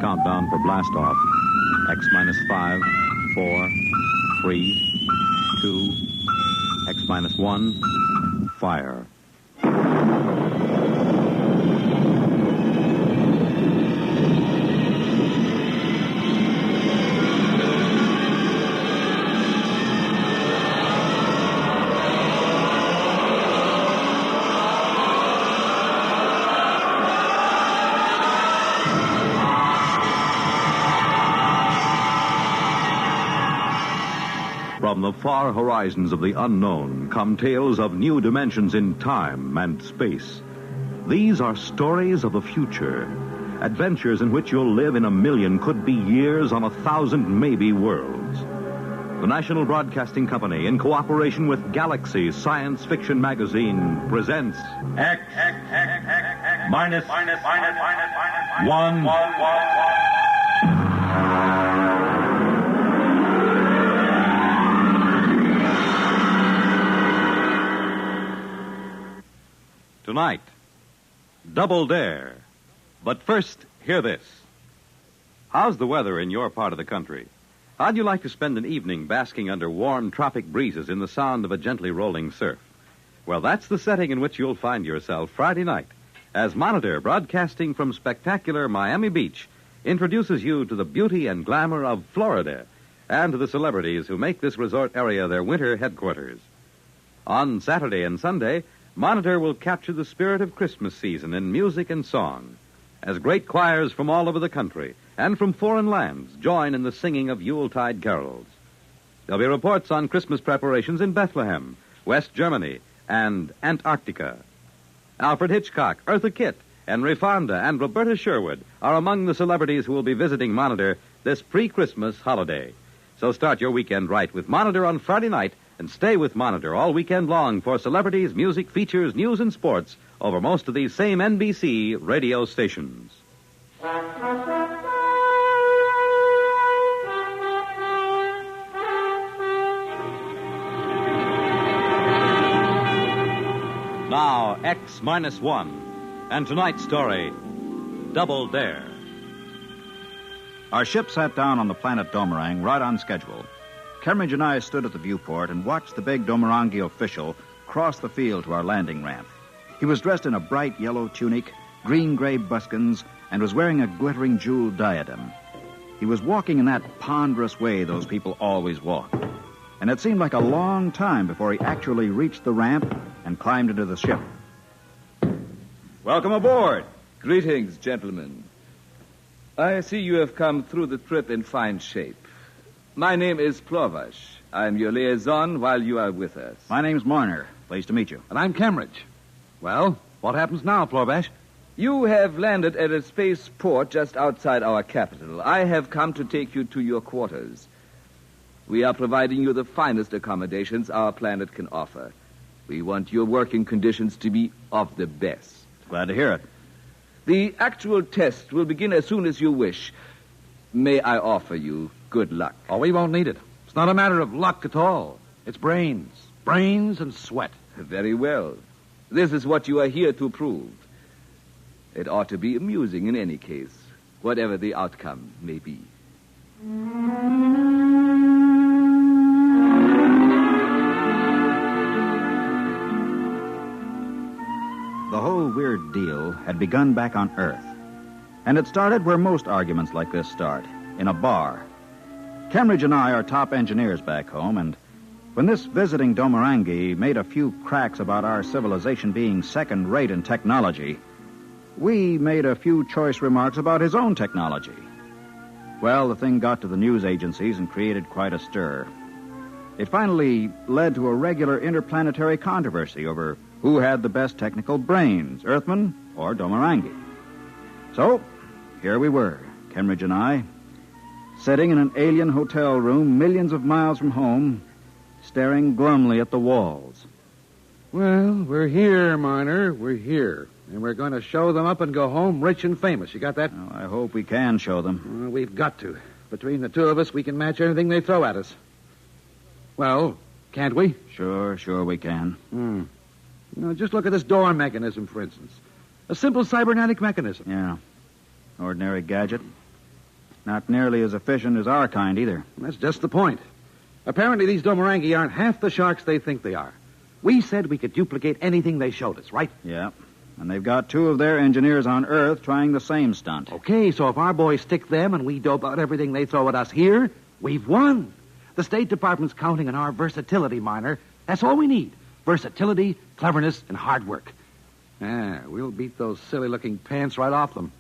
Countdown for blast off. X minus 5, 4, 3, 2, X minus 1, fire. From the far horizons of the unknown come tales of new dimensions in time and space. These are stories of the future, adventures in which you'll live in a million, could be years, on 1,000 maybe worlds. The National Broadcasting Company, in cooperation with Galaxy Science Fiction Magazine, presents X minus 1. Tonight, Double Dare. But first, hear this. How's the weather in your part of the country? How'd you like to spend an evening basking under warm tropic breezes in the sound of a gently rolling surf? Well, that's the setting in which you'll find yourself Friday night, as Monitor, broadcasting from spectacular Miami Beach, introduces you to the beauty and glamour of Florida and to the celebrities who make this resort area their winter headquarters. On Saturday and Sunday, Monitor will capture the spirit of Christmas season in music and song, as great choirs from all over the country and from foreign lands join in the singing of Yuletide carols. There'll be reports on Christmas preparations in Bethlehem, West Germany, and Antarctica. Alfred Hitchcock, Eartha Kitt, Henry Fonda, and Roberta Sherwood are among the celebrities who will be visiting Monitor this pre-Christmas holiday. So start your weekend right with Monitor on Friday night, and stay with Monitor all weekend long for celebrities, music, features, news, and sports over most of these same NBC radio stations. Now, X minus 1. And tonight's story, Double Dare. Our ship sat down on the planet Domorangi right on schedule. Camargo and I stood at the viewport and watched the big Domorangi official cross the field to our landing ramp. He was dressed in a bright yellow tunic, green-gray buskins, and was wearing a glittering jeweled diadem. He was walking in that ponderous way those people always walk. And it seemed like a long time before he actually reached the ramp and climbed into the ship. Welcome aboard. Greetings, gentlemen. I see you have come through the trip in fine shape. My name is Plovas. I'm your liaison while you are with us. My name's Marner. Pleased to meet you. And I'm Cambridge. Well, what happens now, Plovas? You have landed at a space port just outside our capital. I have come to take you to your quarters. We are providing you the finest accommodations our planet can offer. We want your working conditions to be of the best. Glad to hear it. The actual test will begin as soon as you wish. May I offer you good luck? Oh, we won't need it. It's not a matter of luck at all. It's brains. Brains and sweat. Very well. This is what you are here to prove. It ought to be amusing in any case, whatever the outcome may be. The whole weird deal had begun back on Earth. And it started where most arguments like this start, in a bar. Camargo and I are top engineers back home, and when this visiting Domorangi made a few cracks about our civilization being second-rate in technology, we made a few choice remarks about his own technology. Well, the thing got to the news agencies and created quite a stir. It finally led to a regular interplanetary controversy over who had the best technical brains, Earthmen or Domorangi. So, here we were, Camargo and I, sitting in an alien hotel room millions of miles from home, staring glumly at the walls. Well, we're here, Marner. We're here. And we're going to show them up and go home rich and famous. You got that? Oh, I hope we can show them. Well, we've got to. Between the two of us, we can match anything they throw at us. Well, can't we? Sure we can. You know, just look at this door mechanism, for instance. A simple cybernetic mechanism. Yeah. Ordinary gadget. Not nearly as efficient as our kind, either. That's just the point. Apparently, these Domorangi aren't half the sharks they think they are. We said we could duplicate anything they showed us, right? Yeah. And they've got 2 of their engineers on Earth trying the same stunt. Okay, so if our boys stick them and we dope out everything they throw at us here, we've won. The State Department's counting on our versatility, Miner. That's all we need. Versatility, cleverness, and hard work. Yeah, we'll beat those silly-looking pants right off them.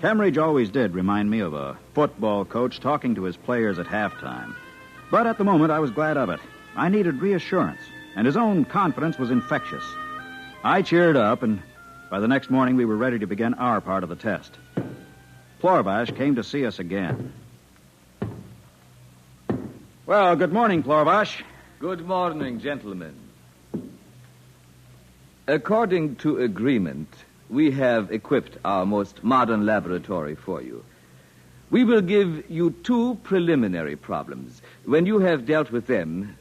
Cambridge always did remind me of a football coach talking to his players at halftime. But at the moment, I was glad of it. I needed reassurance, and his own confidence was infectious. I cheered up, and by the next morning, we were ready to begin our part of the test. Plorvash came to see us again. Well, good morning, Plorvash. Good morning, gentlemen. According to agreement, we have equipped our most modern laboratory for you. We will give you 2 preliminary problems. When you have dealt with them,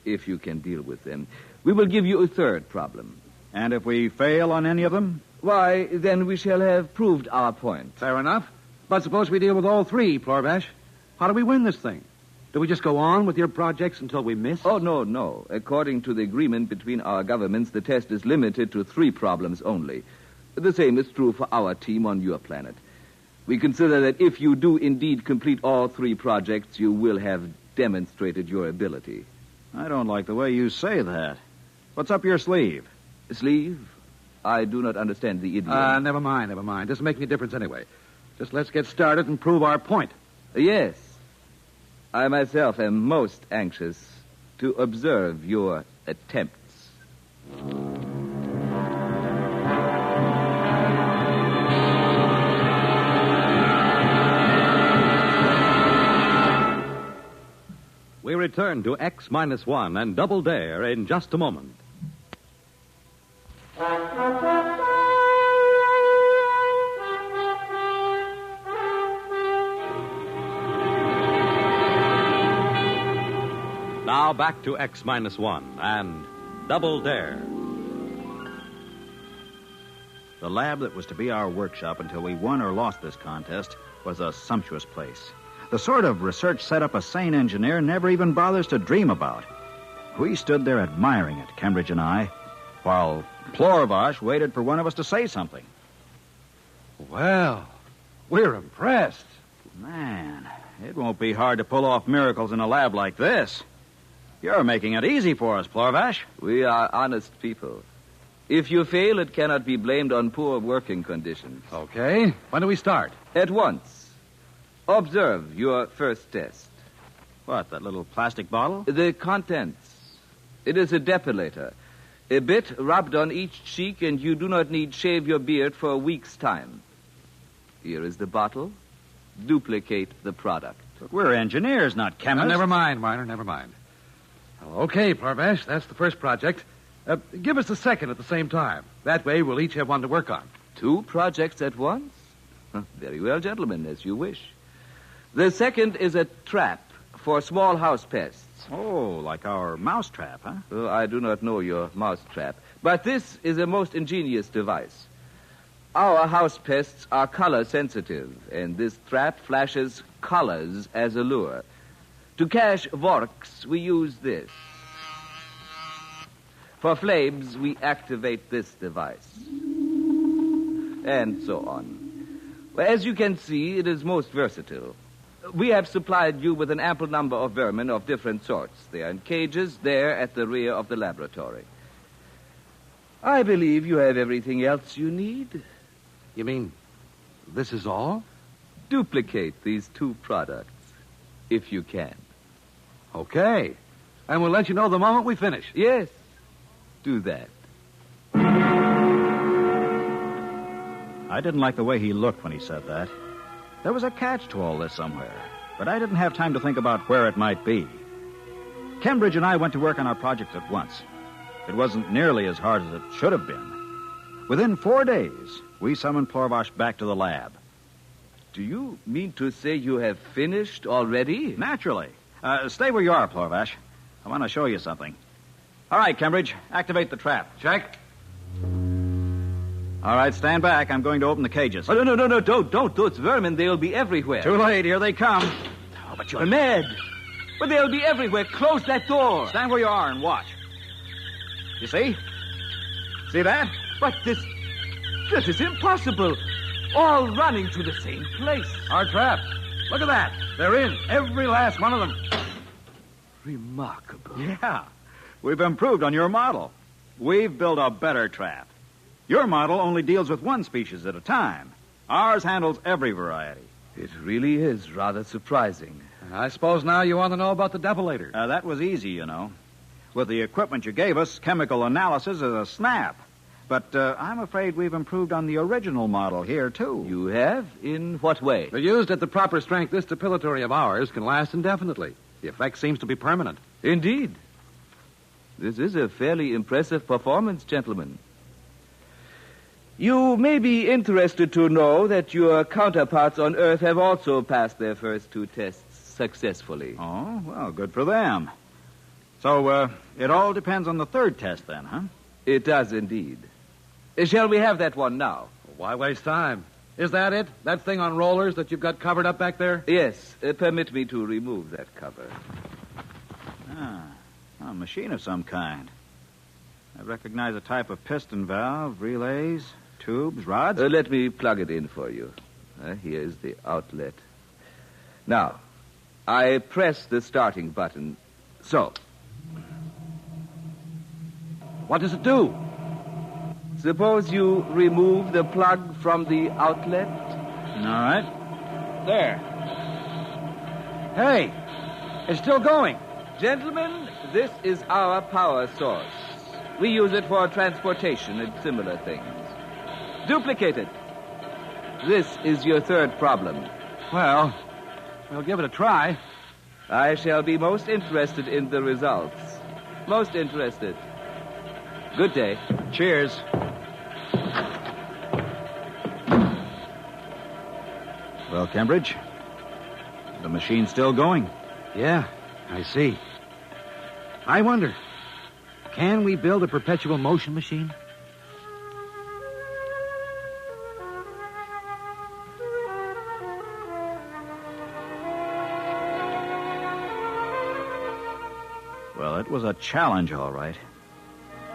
if you can deal with them, we will give you a 3rd problem. And if we fail on any of them? Why, then we shall have proved our point. Fair enough. But suppose we deal with all 3, Plorvash. How do we win this thing? Do we just go on with your projects until we miss? Oh, no. According to the agreement between our governments, the test is limited to 3 problems only. The same is true for our team on your planet. We consider that if you do indeed complete all 3 projects, you will have demonstrated your ability. I don't like the way you say that. What's up your sleeve? Sleeve? I do not understand the idiom. Never mind. Doesn't make any difference anyway. Just let's get started and prove our point. Yes. I myself am most anxious to observe your attempts. We return to X-1 and Double Dare in just a moment. Now back to X-1 and Double Dare. The lab that was to be our workshop until we won or lost this contest was a sumptuous place. The sort of research setup a sane engineer never even bothers to dream about. We stood there admiring it, Cambridge and I, while Plorvash waited for one of us to say something. Well, we're impressed. Man, it won't be hard to pull off miracles in a lab like this. You're making it easy for us, Plorvash. We are honest people. If you fail, it cannot be blamed on poor working conditions. Okay. When do we start? At once. Observe your first test. What, that little plastic bottle? The contents. It is a depilator. A bit rubbed on each cheek, and you do not need shave your beard for a week's time. Here is the bottle. Duplicate the product. But we're engineers, not chemists. Never mind, Miner, never mind. Okay, Plorvash, that's the first project. Give us the second at the same time. That way we'll each have one to work on. 2 projects at once? Very well, gentlemen, as you wish. The second is a trap for small house pests. Oh, like our mouse trap, huh? Oh, I do not know your mouse trap, but this is a most ingenious device. Our house pests are color sensitive, and this trap flashes colors as a lure. To catch vorks, we use this. For flames, we activate this device. And so on. Well, as you can see, it is most versatile. We have supplied you with an ample number of vermin of different sorts. They are in cages there at the rear of the laboratory. I believe you have everything else you need. You mean this is all? Duplicate these 2 products, if you can. Okay. And we'll let you know the moment we finish. Yes, do that. I didn't like the way he looked when he said that. There was a catch to all this somewhere, but I didn't have time to think about where it might be. Cambridge and I went to work on our project at once. It wasn't nearly as hard as it should have been. Within 4 days, we summoned Plorvash back to the lab. Do you mean to say you have finished already? Naturally. Stay where you are, Plorvash. I want to show you something. All right, Cambridge, activate the trap. Check. All right, stand back. I'm going to open the cages. Oh, no, don't. Those vermin, they'll be everywhere. Too late. Here they come. Oh, but you're mad. But they'll be everywhere. Close that door. Stand where you are and watch. You see? See that? But this is impossible. All running to the same place. Our trap. Look at that. They're in. Every last one of them. Remarkable. Yeah. We've improved on your model. We've built a better trap. Your model only deals with one species at a time. Ours handles every variety. It really is rather surprising. I suppose now you want to know about the depilator. That was easy, you know. With the equipment you gave us, chemical analysis is a snap. But I'm afraid we've improved on the original model here, too. You have? In what way? They're used at the proper strength. This depilatory of ours can last indefinitely. The effect seems to be permanent. Indeed. This is a fairly impressive performance, gentlemen. You may be interested to know that your counterparts on Earth have also passed their first 2 tests successfully. Oh, well, good for them. So, it all depends on the 3rd test, then, huh? It does indeed. Shall we have that one now? Why waste time? Is that it? That thing on rollers that you've got covered up back there? Yes. Permit me to remove that cover. A machine of some kind. I recognize a type of piston valve, relays, tubes, rods. Let me plug it in for you. Here's the outlet. Now, I press the starting button. So. What does it do? Suppose you remove the plug from the outlet. All right. There. Hey, it's still going. Gentlemen, this is our power source. We use it for transportation and similar things. Duplicate it. This is your 3rd problem. Well, we'll give it a try. I shall be most interested in the results. Most interested. Good day. Cheers. Well, Cambridge, the machine's still going. Yeah, I see. I wonder, can we build a perpetual motion machine? Well, it was a challenge, all right.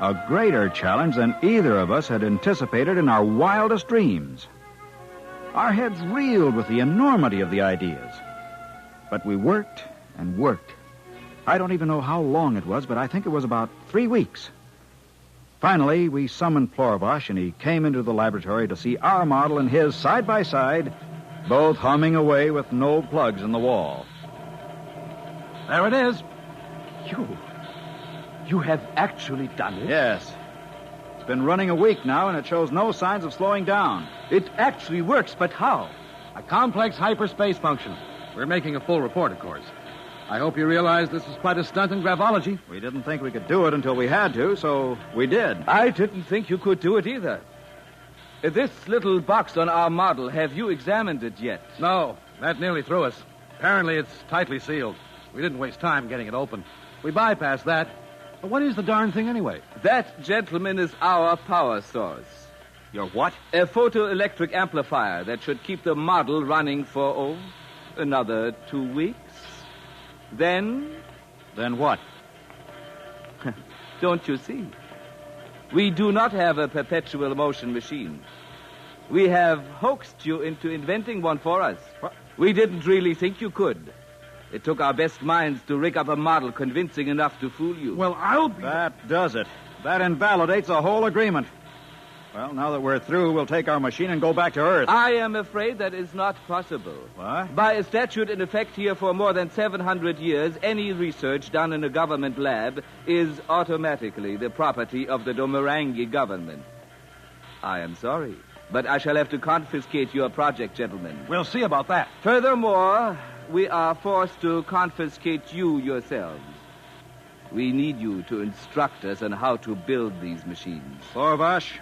A greater challenge than either of us had anticipated in our wildest dreams. Our heads reeled with the enormity of the ideas. But we worked and worked. I don't even know how long it was, but I think it was about 3 weeks. Finally, we summoned Plorvash, and he came into the laboratory to see our model and his side by side, both humming away with no plugs in the wall. There it is. You have actually done it? Yes. It's been running a week now, and it shows no signs of slowing down. It actually works, but how? A complex hyperspace function. We're making a full report, of course. I hope you realize this is quite a stunt in gravology. We didn't think we could do it until we had to, so we did. I didn't think you could do it either. This little box on our model, have you examined it yet? No, that nearly threw us. Apparently it's tightly sealed. We didn't waste time getting it open. We bypassed that. But what is the darn thing anyway? That, gentlemen, is our power source. Your what? A photoelectric amplifier that should keep the model running for, another 2 weeks. Then? Then what? Don't you see? We do not have a perpetual motion machine. We have hoaxed you into inventing one for us. What? We didn't really think you could. It took our best minds to rig up a model convincing enough to fool you. Well, I'll be... That does it. That invalidates the whole agreement. Well, now that we're through, we'll take our machine and go back to Earth. I am afraid that is not possible. What? By a statute in effect here for more than 700 years, any research done in a government lab is automatically the property of the Domorangi government. I am sorry, but I shall have to confiscate your project, gentlemen. We'll see about that. Furthermore, we are forced to confiscate you yourselves. We need you to instruct us on how to build these machines. Plorvash,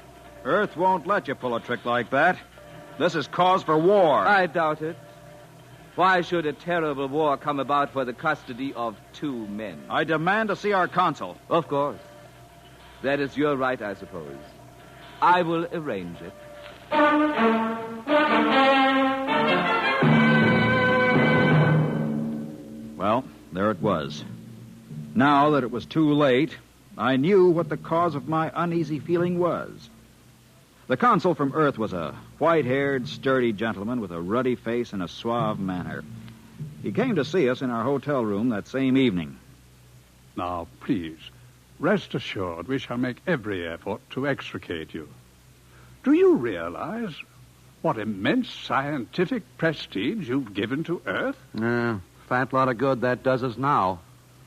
Earth won't let you pull a trick like that. This is cause for war. I doubt it. Why should a terrible war come about for the custody of 2 men? I demand to see our consul. Of course. That is your right, I suppose. I will arrange it. Well, there it was. Now that it was too late, I knew what the cause of my uneasy feeling was. The consul from Earth was a white-haired, sturdy gentleman with a ruddy face and a suave manner. He came to see us in our hotel room that same evening. Now, please, rest assured we shall make every effort to extricate you. Do you realize what immense scientific prestige you've given to Earth? Fat lot of good that does us now.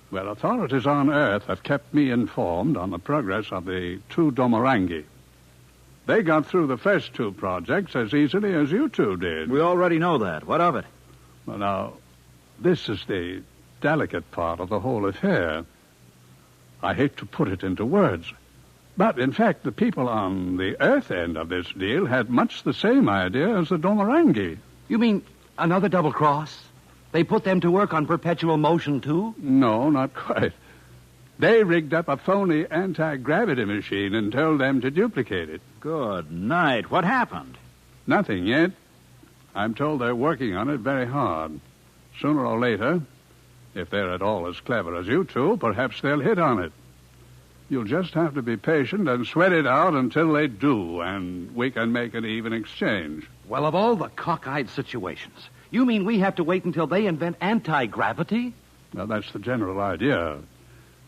Well, authorities on Earth have kept me informed on the progress of the two Domorangi. They got through the first two projects as easily as you two did. We already know that. What of it? Well, now, this is the delicate part of the whole affair. I hate to put it into words, but in fact, the people on the Earth end of this deal had much the same idea as the Domorangi. You mean another double cross? They put them to work on perpetual motion, too? No, not quite. They rigged up a phony anti-gravity machine and told them to duplicate it. Good night. What happened? Nothing yet. I'm told they're working on it very hard. Sooner or later, if they're at all as clever as you two, perhaps they'll hit on it. You'll just have to be patient and sweat it out until they do, and we can make an even exchange. Well, of all the cockeyed situations, you mean we have to wait until they invent anti-gravity? Well, that's the general idea.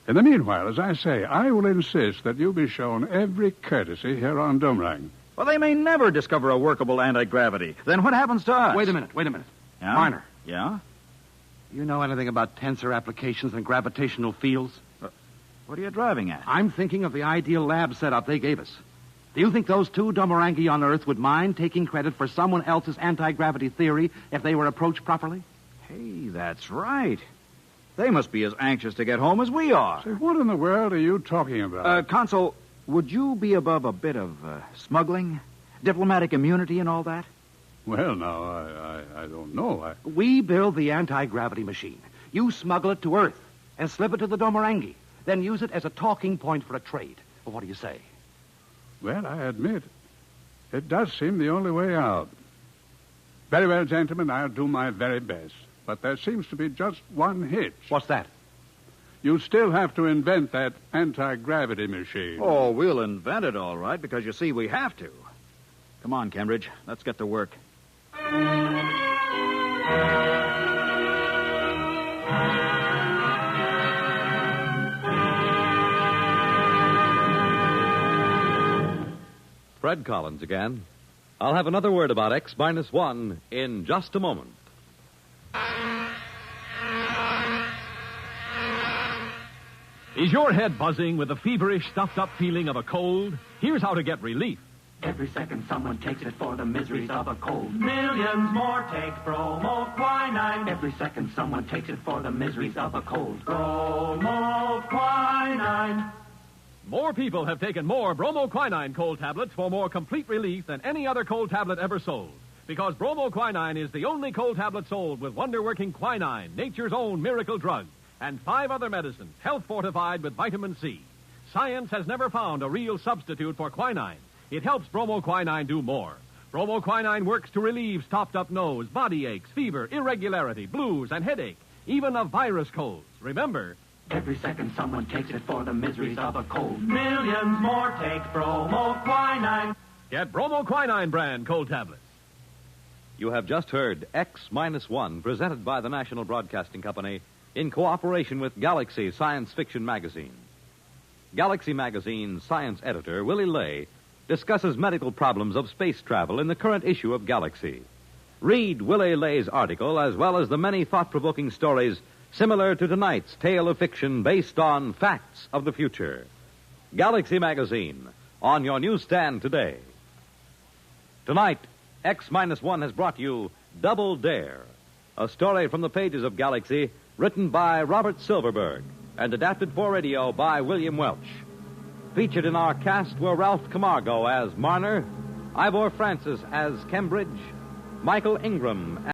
In the meanwhile, as I say, I will insist that you be shown every courtesy here on Domorangi. Well, they may never discover a workable anti-gravity. Then what happens to us? Wait a minute. Yeah? Minor. Yeah? You know anything about tensor applications and gravitational fields? What are you driving at? I'm thinking of the ideal lab setup they gave us. Do you think those two Domorangi on Earth would mind taking credit for someone else's anti-gravity theory if they were approached properly? Hey, that's right. They must be as anxious to get home as we are. Say, what in the world are you talking about? Consul, would you be above a bit of smuggling, diplomatic immunity and all that? Well, now, I don't know. We build the anti-gravity machine. You smuggle it to Earth and slip it to the Domorangi, then use it as a talking point for a trade. Well, what do you say? Well, I admit, it does seem the only way out. Very well, gentlemen, I'll do my very best. But there seems to be just one hitch. What's that? You still have to invent that anti-gravity machine. Oh, we'll invent it all right, because you see, we have to. Come on, Cambridge. Let's get to work. Fred Collins again. I'll have another word about X-1 in just a moment. Is your head buzzing with the feverish, stuffed-up feeling of a cold? Here's how to get relief. Every second someone takes it for the miseries of a cold. Millions more take bromoquinine. Every second someone takes it for the miseries of a cold. Bromoquinine. More people have taken more bromoquinine cold tablets for more complete relief than any other cold tablet ever sold. Because bromoquinine is the only cold tablet sold with wonder-working quinine, nature's own miracle drug, and 5 other medicines, health-fortified with vitamin C. Science has never found a real substitute for quinine. It helps bromoquinine do more. Bromoquinine works to relieve stopped-up nose, body aches, fever, irregularity, blues, and headache, even of virus colds. Remember, every second someone takes it for the miseries of a cold. Millions more take bromoquinine. Get bromoquinine brand cold tablets. You have just heard X-1, presented by the National Broadcasting Company in cooperation with Galaxy Science Fiction Magazine. Galaxy Magazine's science editor, Willie Lay, discusses medical problems of space travel in the current issue of Galaxy. Read Willie Lay's article as well as the many thought-provoking stories similar to tonight's tale of fiction based on facts of the future. Galaxy Magazine, on your newsstand today. Tonight, X-1 has brought you Double Dare, a story from the pages of Galaxy written by Robert Silverberg and adapted for radio by William Welch. Featured in our cast were Ralph Camargo as Marner, Ivor Francis as Cambridge, Michael Ingram